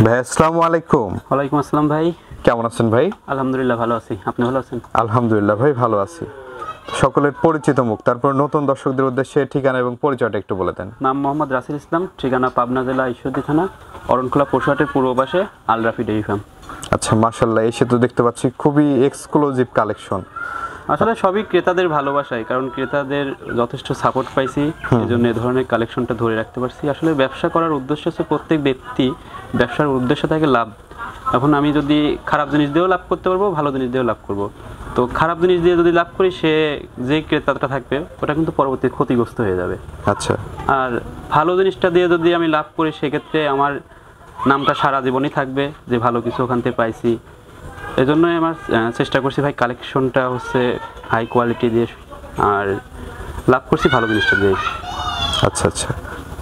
ভাই আসসালামু আলাইকুম। ওয়ালাইকুম আসসালাম ভাই, কেমন আছেন ভাই? আলহামদুলিল্লাহ ভালো আছি, আপনি ভালো আছেন? আলহামদুলিল্লাহ ভাই ভালো আছি। সকলের পরিচিত মুখ, তারপর নতুন দর্শকদের উদ্দেশ্যে ঠিকানা এবং পরিচয়টা একটু বলে দেন। নাম মোহাম্মদ রাসেল ইসলাম, ঠিকানা পাবনা জেলা ঈশ্বরদী থানা, অরণখোলা পশুহাটের পূর্ব পাশে আল রাফি ডেইরি ফার্ম। আচ্ছা, মাশাআল্লাহ, এসে তো দেখতে পাচ্ছি খুবই এক্সক্লুসিভ কালেকশন। আসলে সবই ক্রেতাদের ভালোবাসায়, কারণ ক্রেতাদের যথেষ্ট সাপোর্ট পাইছি, এই জন্য এই ধরনের কালেকশনটা ধরে রাখতে পারছি। আসলে ব্যবসা করার উদ্দেশ্য হচ্ছে প্রত্যেক ব্যক্তি ব্যবসার উদ্দেশ্য থাকে লাভ। এখন আমি যদি খারাপ জিনিস দিয়েও লাভ করতে পারবো, ভালো জিনিস দিয়েও লাভ করব। তো খারাপ জিনিস দিয়ে যদি লাভ করি, সে যে ক্রেতাটা থাকবে ওটা কিন্তু পরবর্তী ক্ষতিগ্রস্ত হয়ে যাবে। আচ্ছা, আর ভালো জিনিসটা দিয়ে যদি আমি লাভ করি, সেক্ষেত্রে আমার নামটা সারা জীবনই থাকবে যে ভালো কিছু ওখান থেকে পাইছি। এই জন্যই আমার চেষ্টা করছি ভাই কালেকশনটা হচ্ছে হাই কোয়ালিটি দিয়ে, আর লাভ করছি ভালো জিনিসটা দিয়ে। আচ্ছা আচ্ছা,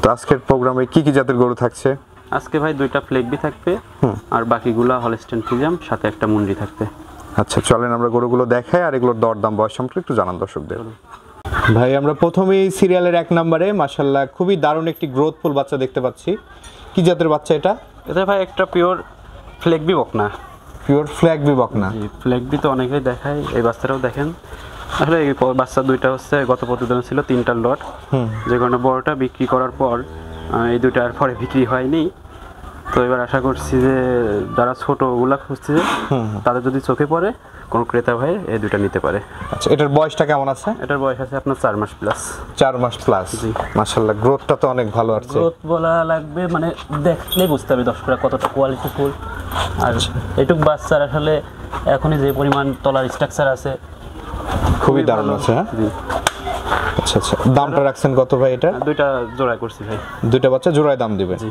তো আজকের প্রোগ্রামে কি কি জাতের গরু থাকছে? আজকে ভাই 2টা ফ্লেগবি থাকবে, আর বাকিগুলা হলস্টেইন ফ্রিজিয়ান, সাথে একটা মুন্ডি থাকবে। আচ্ছা, চলেন আমরা গরুগুলো দেখাই আর এগুলোর দরদাম বয়স সম্পর্কে একটু জানান দর্শকদের। ভাই, আমরা প্রথমেই সিরিয়ালের 1 নম্বরে মাশাআল্লাহ খুবই দারুণ একটি গ্রোথফুল বাচ্চা দেখতে পাচ্ছি। কি জাতের বাচ্চা এটা? এটা ভাই একটা পিওর ফ্লেগবি বকনা। পিওর ফ্ল্যাগবি বকনা। ফ্লেগবি তো অনেকেই দেখায়, এই বাচ্চাটাও দেখেন। আসলে এই বাচ্চা 2টা হচ্ছে গত প্রতিদিনে ছিল 3টা লট, যে কারণে বড়টা বিক্রি করার পর এই 2টার পরে বিক্রি হয়নি। তো এবার আশা করছি যে যারা ছোটগুলা খুঁজছে তাদের যদি চোখে পড়ে কোনো ক্রেতা ভাই এই 2টা নিতে পারে। আচ্ছা, এটার বয়সটা কেমন আছে? এটার বয়স আছে আপনার 4 মাস প্লাস। 4 মাস প্লাস। মাশাআল্লাহ, গ্রোথটা তো অনেক ভালো আছে। গ্রোথ বলা লাগবে, মানে দেখলে বুঝতে হবে দর্শকরা কতটা কোয়ালিটিফুল। আর এটুক বাচ্চার আসলে এখনই যে পরিমাণ তলার স্ট্রাকচার আছে খুবই দারুণ আছে। হ্যাঁ, আচ্ছা আচ্ছা, দামটা রাখছেন কত ভাই এটা? 2টা জোড়া করছি ভাই। 2টা বাচ্চা জোড়ায় দাম দিবেন? জি,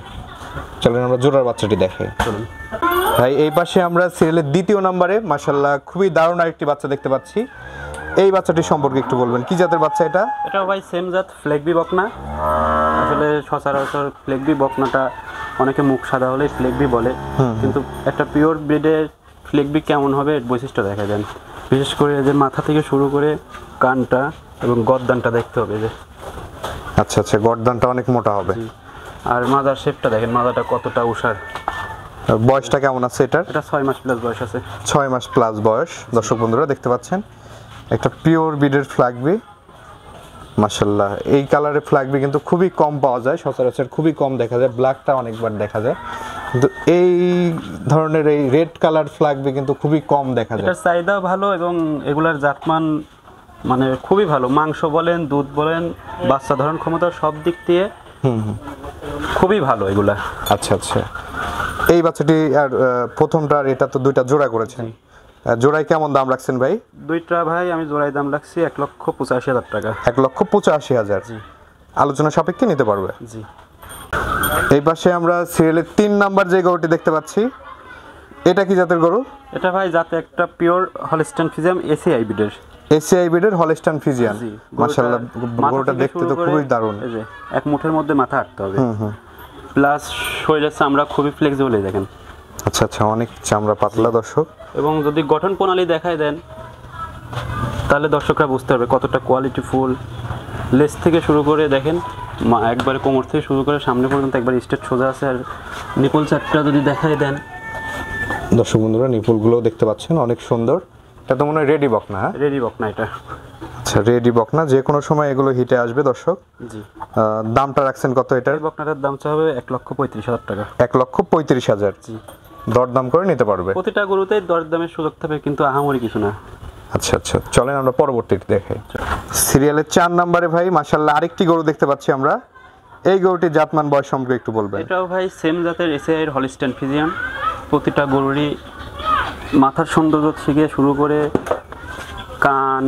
চলেন আমরা জোড়ার বাচ্চাটি দেখাই। চলুন ভাই, এই পাশে আমরা সিরিয়ালের 2য় নম্বরে মাশাআল্লাহ খুবই দারুণ আরেকটি বাচ্চা দেখতে পাচ্ছি। এই বাচ্চাটি সম্পর্কে একটু বলবেন, কি জাতের বাচ্চা এটা? এটাও ভাই সেম জাত, ফ্লেগবি বকনা। আসলে সচরাচর ফ্লেগবি বকনাটা অনেকে মুখ সাদা হলে ফ্লেগবি বলে, কিন্তু একটা পিওর ব্রিডের ফ্লেগবি কেমন হবে এর বৈশিষ্ট্য দেখা যায়। বিশেষ করে যে মাথা থেকে শুরু করে কানটা এবং গর্দানটা দেখতে হবে যে। আচ্ছা আচ্ছা, গর্দানটা অনেক মোটা হবে। আর মাজার শেপটা দেখেন, মাজাটা কতটা উষার। বয়সটা কেমন আছে এটার? এটা 6 মাস প্লাস বয়স আছে। 6 মাস প্লাস বয়স। দর্শক বন্ধুরা দেখতে পাচ্ছেন একটা পিওর ব্রিডের ফ্ল্যাগবি। মাশাআল্লাহ, এই কালারের ফ্ল্যাগবি কিন্তু খুবই কম পাওয়া যায়, সচরাচর খুবই কম দেখা যায়। ব্ল্যাকটা অনেকবার দেখা যায়, কিন্তু এই ধরনের এই রেড কালার ফ্ল্যাগবি কিন্তু খুবই কম দেখা যায়। এটার চাহিদা ভালো এবং এগুলার জাতমান মানে খুবই ভালো। মাংস বলেন, দুধ বলেন, বাচ্চা ধারণ ক্ষমতা সব দিক দিয়ে খুবই ভালো এগুলা। আচ্ছা আচ্ছা, এই বাচ্চাটি আর প্রথমটার এটা তো 2টা জোড়া করেছেন, জোড়ায় কেমন দাম রাখছেন ভাই? 2টা ভাই আমি জোড়ায় দাম রাখছি 1,85,000 টাকা। 1,85,000। জি, আলোচনা সাপেক্ষে নিতে পারবে। জি। এই পাশে আমরা সিরিয়ালের 3 নাম্বার যে গরুটি দেখতে পাচ্ছি, এটা কি জাতের গরু? এটা ভাই যাতে একটা পিওর হলস্টেইন ফ্রিজিয়ান এসিআই ব্রিডের। এসিআই ব্রিডের হলস্টেইন ফ্রিজিয়ান। মাশাআল্লাহ, গরুটা দেখতে তো খুবই দারুণ। এই যে এক মুঠের মধ্যে মাথা আটতে হবে, প্লাস শরীরের চামড়া খুবই ফ্লেক্সিবল দেখেন। আচ্ছা আচ্ছা, অনেক চামড়া পাতলা দর্শক। এবং যদি গঠন প্রণালী দেখায় দেন তাহলে দর্শকরা বুঝতে পারবে কতটা কোয়ালিটিফুল। লেস থেকে শুরু করে দেখেন, একবারে কোমর থেকে শুরু করে সামনে পর্যন্ত একবার স্ট্রেট সোজা আছে। আর নিপল চারটা যদি দেখায় দেন দর্শক বন্ধুরা, নিপুলগুলো দেখতে পাচ্ছেন অনেক সুন্দর। এটা তো মনে হয় রেডি বকনা। হ্যাঁ, রেডি বকনা এটা। আচ্ছা, রেডি বকনা, যে কোনো সময় এগুলো হিটে আসবে দর্শক। জি। দামটা রাখছেন কত এটার? এই বকনাটার দাম হবে 1,35,000 টাকা। 1,35,000। জি। দরদাম করে নিতে পারবে। প্রতিটা গরুতেই দরদামের সুযোগ থাকবে, কিন্তু আহামরি কিছু না। আচ্ছা আচ্ছা, চলেন আমরা পরবর্তীটি দেখাই। সিরিয়ালের 4 নম্বরে ভাই মাশাআল্লাহ আরেকটি গরু দেখতে পাচ্ছি আমরা। এই গরুটির জাতমান বয়স সম্পর্কে একটু বলবেন। এটাও ভাই সেম জাতের এসিআই এর হলস্টেইন ফ্রিজিয়ান। প্রতিটা গরুরই মাথার সৌন্দর্য থেকে শুরু করে কান,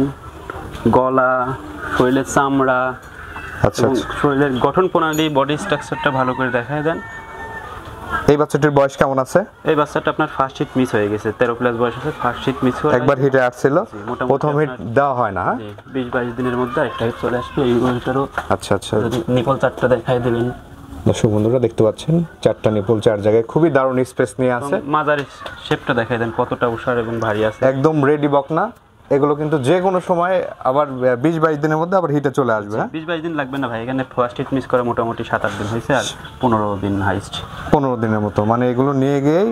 গলা, শরীরের চামড়া, আচ্ছা আচ্ছা, শরীরের গঠন প্রণালী, বডি স্ট্রাকচারটা ভালো করে দেখায় দেন। এই বাচ্চাটির বয়স কেমন আছে? এই বাচ্চাটা আপনার ফার্স্ট হিট মিস হয়ে গেছে, 13 প্লাস বয়স আছে, ফার্স্ট হিট মিস হয়ে একবার হিটে আসছিল, প্রথম হিট দেওয়া হয় না। 20-22 দিনের মধ্যে একটা হিট চলে আসবে। এই গরুটারও আচ্ছা আচ্ছা, নিপল চারটা দেখায় দেবেন। দর্শক বন্ধুরা দেখতে পাচ্ছেন 4টা নিপল 4 জায়গায়, খুবই দারুণ স্পেস নিয়ে আছে। মাজার শেপটা দেখায় দেন কতটা উষার এবং ভারী আছে। একদম রেডি বকনা এগুলো কিন্তু যে কোনো সময় আবার 20-22 দিনের মধ্যে আবার হিটে চলে আসবে। হ্যাঁ, 20-22 দিন লাগবে না ভাই, এখানে ফার্স্ট হিট মিস করে মোটামুটি 7-8 দিন হয়েছে, আর 15 দিন হাইস্ট। 15 দিনের মতো, মানে এগুলো নিয়ে গিয়েই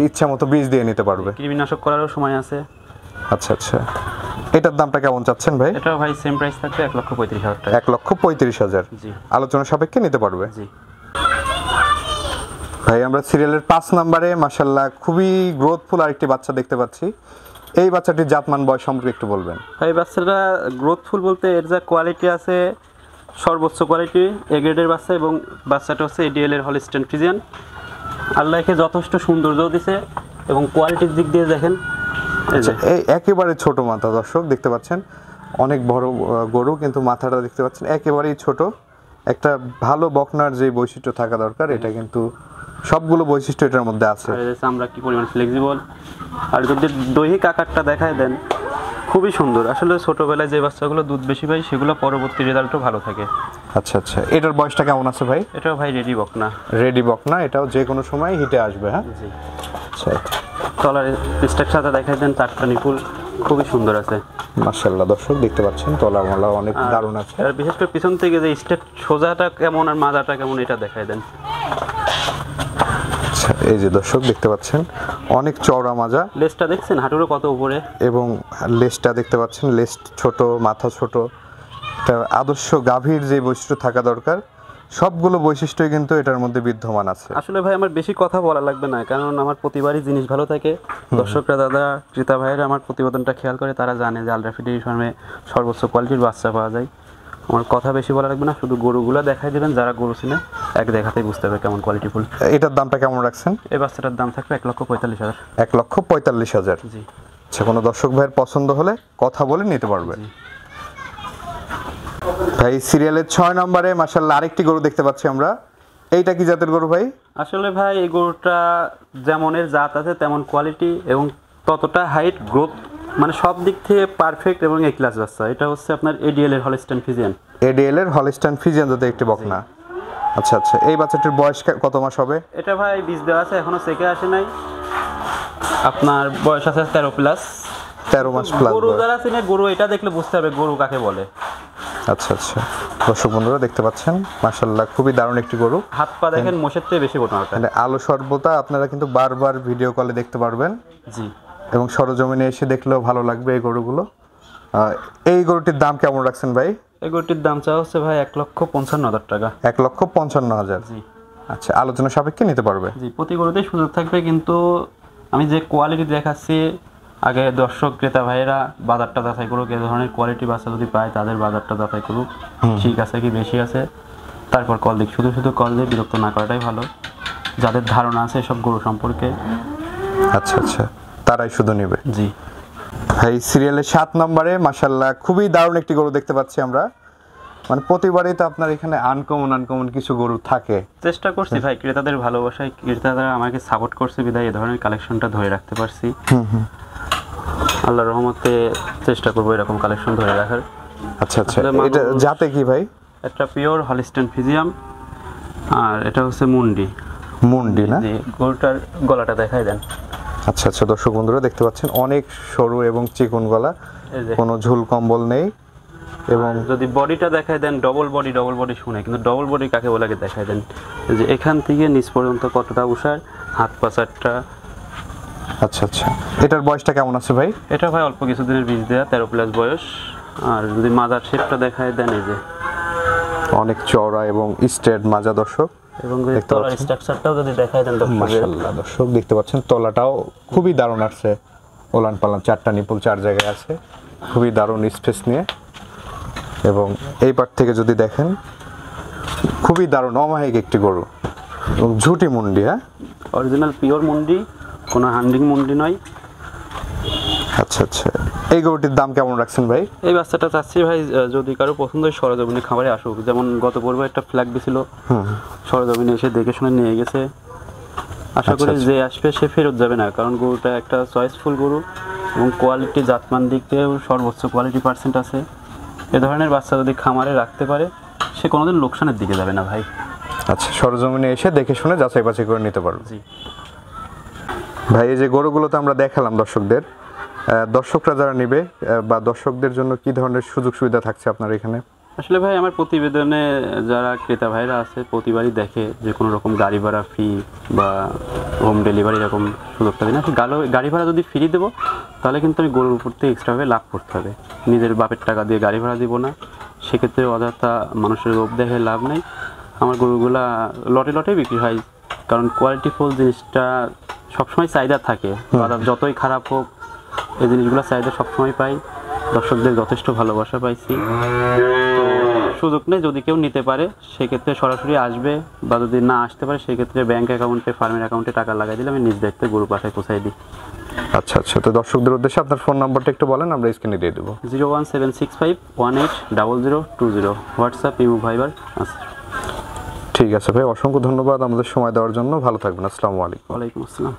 ইচ্ছা মতো বীজ দিয়ে নিতে পারবে। কৃমিনাশক করারও সময় আছে। আচ্ছা আচ্ছা, এটার দামটা কেমন চাচ্ছেন ভাই? এটা ভাই সেম প্রাইস থাকবে 1,35,000 টাকা। 1,35,000। জি। আলোচনা সাপেক্ষে নিতে পারবে। জি ভাই আমরা সিরিয়ালের 5 নম্বরে মাশাআল্লাহ খুবই গ্রোথফুল আরেকটি বাচ্চা দেখতে পাচ্ছি। এই বাচ্চাটির জাতমান বয়স সম্পর্কে একটু বলবেন। ভাই বাচ্চাটা গ্রোথফুল বলতে এর যা কোয়ালিটি আছে সর্বোচ্চ কোয়ালিটি, এ গ্রেডের বাচ্চা, এবং বাচ্চাটা হচ্ছে এডিএল এর হলিস্টাইন ফ্রিজিয়ান। আল্লাহকে যথেষ্ট সৌন্দর্য দিছে, এবং কোয়ালিটির দিক দিয়ে দেখেন এই একেবারে ছোট মাথা দর্শক দেখতে পাচ্ছেন, অনেক বড় গরু কিন্তু মাথাটা দেখতে পাচ্ছেন একেবারেই ছোট। একটা ভালো বকনার যে বৈশিষ্ট্য থাকা দরকার এটা কিন্তু সবগুলো বৈশিষ্ট্য এটার মধ্যে আছে। আমরা কি পরিমাণ ফ্লেক্সিবল, আর যদি দৈহিক আকারটা দেখায় দেন খুবই সুন্দর। আসলে ছোটবেলায় যে বাচ্চাগুলো দুধ বেশি পায় সেগুলো পরবর্তী রেজাল্টও ভালো থাকে। আচ্ছা আচ্ছা, এটার বয়সটা কেমন আছে ভাই? এটাও ভাই রেডি বকনা। রেডি বকনা, এটাও যে কোনো সময় হিটে আসবে। হ্যাঁ, জি। আচ্ছা, তলার স্ট্রাকচারটা দেখায় দেন, চারটা নিপুল খুবই সুন্দর আছে। মাশাআল্লাহ দর্শক দেখতে পাচ্ছেন তলা মালা অনেক দারুণ আছে। আর বিশেষ করে পিছন থেকে যে স্টেপ সোজাটা কেমন আর মাজাটা কেমন এটা দেখায় দেন। আচ্ছা, এই যে দর্শক দেখতে পাচ্ছেন অনেক চওড়া মাজা, লেজটা দেখছেন হাঁটুরও কত উপরে, এবং লেজটা দেখতে পাচ্ছেন, লেজ ছোট মাথা ছোট। একটা আদর্শ গাভীর যে বৈশিষ্ট্য থাকা দরকার সবগুলো বৈশিষ্ট্যই কিন্তু এটার মধ্যে বিদ্যমান আছে। আসলে ভাই আমার বেশি কথা বলা লাগবে না, কারণ আমার প্রতিবারই জিনিস ভালো থাকে। দর্শকরা, দাদা ক্রেতা ভাইয়েরা আমার প্রতিবেদনটা খেয়াল করে, তারা জানে যে আলট্রা ফিড ফার্মে সর্বোচ্চ কোয়ালিটির বাচ্চা পাওয়া যায়। আমার কথা বেশি বলা লাগবে না, শুধু গরুগুলো দেখাই দেবেন, যারা গরু চিনে এক দেখাতেই বুঝতে হবে কেমন কোয়ালিটিফুল। এটার দামটা কেমন রাখছেন? এই বাচ্চাটার দাম থাকবে 1,45,000। 1,45,000। জি। আচ্ছা, কোনো দর্শক ভাইয়ের পছন্দ হলে কথা বলে নিতে পারবে। জি। ভাই সিরিয়ালের 6 নম্বরে মাশাআল্লাহ আরেকটি গরু দেখতে পাচ্ছি আমরা। এইটা কি জাতের গরু ভাই? আসলে ভাই এই গরুটা যেমনের জাত আছে তেমন কোয়ালিটি, এবং ততটা হাইট গ্রোথ, মানে সব দিক থেকে পারফেক্ট এবং এ ক্লাস বাচ্চা। এটা হচ্ছে আপনার এডিএল এর হলিস্টাইন ফ্রিজিয়ান। এডিএল এর হলিস্টাইন ফ্রিজিয়ান জাতের একটি বকনা। আচ্ছা আচ্ছা, এই বাচ্চাটির বয়স কত মাস হবে? এটা ভাই বীজ দেওয়া আছে, এখনো চেকে আসে নাই। আপনার বয়স আছে 13 প্লাস। 13 মাস প্লাস। গরু যারা চিনে গরু এটা দেখলে বুঝতে হবে গরু কাকে বলে। আচ্ছা আচ্ছা, দর্শক বন্ধুরা দেখতে পাচ্ছেন মাশাআল্লাহ খুবই দারুণ একটি গরু। হাত পা দেখেন মোষের থেকে বেশি মোটা। মানে আলো সর্বতা আপনারা কিন্তু বারবার ভিডিও কলে দেখতে পারবেন। জি। এবং সরজমিনে এসে দেখলেও ভালো লাগবে এই গরুগুলো। এই গরুটির দাম কেমন রাখছেন ভাই? এই গরুটির দাম চাওয়া হচ্ছে ভাই 1,55,000 টাকা। 1,55,000। জি। আচ্ছা, আলোচনা সাপেক্ষে নিতে পারবে। জি, প্রতি গরুতেই সুযোগ থাকবে, কিন্তু আমি যে কোয়ালিটি দেখাচ্ছি আগে দর্শক ক্রেতা ভাইয়েরা বাজারটা যাচাই করুক, এ ধরনের কোয়ালিটি বাচ্চা যদি পায় তাদের বাজারটা যাচাই করুক, ঠিক আছে কি বেশি আছে, তারপর কল দিক। শুধু শুধু কল দিয়ে বিরক্ত না করাটাই ভালো। যাদের ধারণা আছে সব গরু সম্পর্কে, আচ্ছা আচ্ছা, তারাই শুধু নেবে। জি। ভাই সিরিয়ালের 7 নম্বরে মাশাআল্লাহ খুবই দারুণ একটি গরু দেখতে পাচ্ছি আমরা। মানে প্রতিবারই তো আপনার এখানে আনকমন কিছু গরু থাকে। চেষ্টা করছি ভাই, ক্রেতাদের ভালোবাসায় ক্রেতারা আমাকে সাপোর্ট করছে বিধায় এই ধরনের কালেকশনটা ধরে রাখতে পারছি। আল্লাহর রহমতে চেষ্টা করবো এরকম কালেকশন ধরে রাখার। আচ্ছা আচ্ছা, এটা জাতে কি ভাই? একটা পিওর হলিস্টাইন ফ্রিজিয়ান, আর এটা হচ্ছে মুন্ডি। মুন্ডি না? জি, গরুটার গলাটা দেখাই দেন। আচ্ছা আচ্ছা, দর্শক বন্ধুরা দেখতে পাচ্ছেন অনেক সরু এবং চিকন গলা, এই যে কোনো ঝুল কম্বল নেই। এবং যদি বডিটা দেখায় দেন, ডবল বডি শুনে, কিন্তু ডবল বডি কাকে বলে আগে দেখায় দেন। এই যে এখান থেকে নিচ পর্যন্ত কতটা উষার, হাত পা চারটা। আচ্ছা আচ্ছা, এটার বয়সটা কেমন আছে ভাই? এটা ভাই অল্প কিছুদিনের বীজ দেয়া, 13 প্লাস বয়স। আর যদি মাজার শেপটা দেখায় দেন, এই যে অনেক চওড়া এবং স্ট্রেট মাজা দর্শক। এবং যদি তলার স্ট্রাকচারটাও যদি দেখায় দেন মাশাআল্লাহ দর্শক দেখতে পাচ্ছেন তলাটাও খুবই দারুণ আসছে। ওলান পালান 4টা নিপুল 4 জায়গায় আছে, খুবই দারুণ স্পেস নিয়ে। এবং এই পাট থেকে যদি দেখেন খুবই দারুণ অমায়িক একটি গরু, এবং ঝুটি মুন্ডি। হ্যাঁ, অরিজিনাল পিওর মুন্ডি, কোনো হান্ডিং মুন্ডি নয়। আচ্ছা আচ্ছা, এই গরুটির দাম কেমন রাখছেন ভাই? এই বাচ্চাটা চাচ্ছি ভাই যদি কারো পছন্দ হয় সরজমিনে খামারে আসুক। যেমন গত পর্বে একটা ফ্ল্যাগ দিছিল, সরজমিনে এসে দেখে শুনে নিয়ে গেছে। আশা করি যে আসবে সে ফেরত যাবে না, কারণ গরুটা একটা চয়েসফুল গরু, এবং কোয়ালিটি জাতমান দিক থেকে সর্বোচ্চ কোয়ালিটি পার্সেন্ট আছে। এ ধরনের বাচ্চা যদি খামারে রাখতে পারে সে কোনোদিন লোকসানের দিকে যাবে না ভাই। আচ্ছা, সরজমিনে এসে দেখে শুনে যাচাই বাছাই করে নিতে পারবে। জি ভাই, এই যে গরুগুলো তো আমরা দেখালাম দর্শকদের, দর্শকরা যারা নেবে বা দর্শকদের জন্য কি ধরনের সুযোগ সুবিধা থাকছে আপনার এখানে? আসলে ভাই আমার প্রতিবেদনে যারা ক্রেতা ভাইরা আছে প্রতিবারই দেখে যে কোনো রকম গাড়ি ভাড়া ফ্রি বা হোম ডেলিভারি এরকম সুযোগটা দিই না। গাড়ি ভাড়া যদি ফ্রি দেবো তাহলে কিন্তু আমি গরুর উপর থেকে এক্সট্রাভাবে লাভ করতে হবে, নিজের বাপের টাকা দিয়ে গাড়ি ভাড়া দিব না, সেক্ষেত্রে অযথা মানুষের লোভ দেখে লাভ নেই। আমার গরুগুলা লটে লটে বিক্রি হয়, কারণ কোয়ালিটিফুল জিনিসটা সবসময় চাহিদা থাকে, বাজার যতই খারাপ হোক এই জিনিসগুলো চাহিদা সবসময় পাই, দর্শকদের যথেষ্ট ভালোবাসা পাইছি। তো সুযোগ নেই, যদি কেউ নিতে পারে সেক্ষেত্রে সরাসরি আসবে, বা যদি না আসতে পারে সেক্ষেত্রে ব্যাংক অ্যাকাউন্টে ফার্মের অ্যাকাউন্টে টাকা লাগাই দিলে আমি নিজ দায়িত্বে গরু পাঠায় পৌঁছাই দিই। আচ্ছা আচ্ছা, তো দর্শকদের উদ্দেশ্যে আপনার ফোন নাম্বারটা একটু বলেন, আমরা স্ক্রিনে দিয়ে দেবো। 01765180020, হোয়াটসঅ্যাপ, ইমো, ভাইবার আছে। ঠিক আছে ভাই, অসংখ্য ধন্যবাদ আমাদের সময় দেওয়ার জন্য। ভালো থাকবেন। আসসালামু আলাইকুম। ওয়ালাইকুম আসসালাম।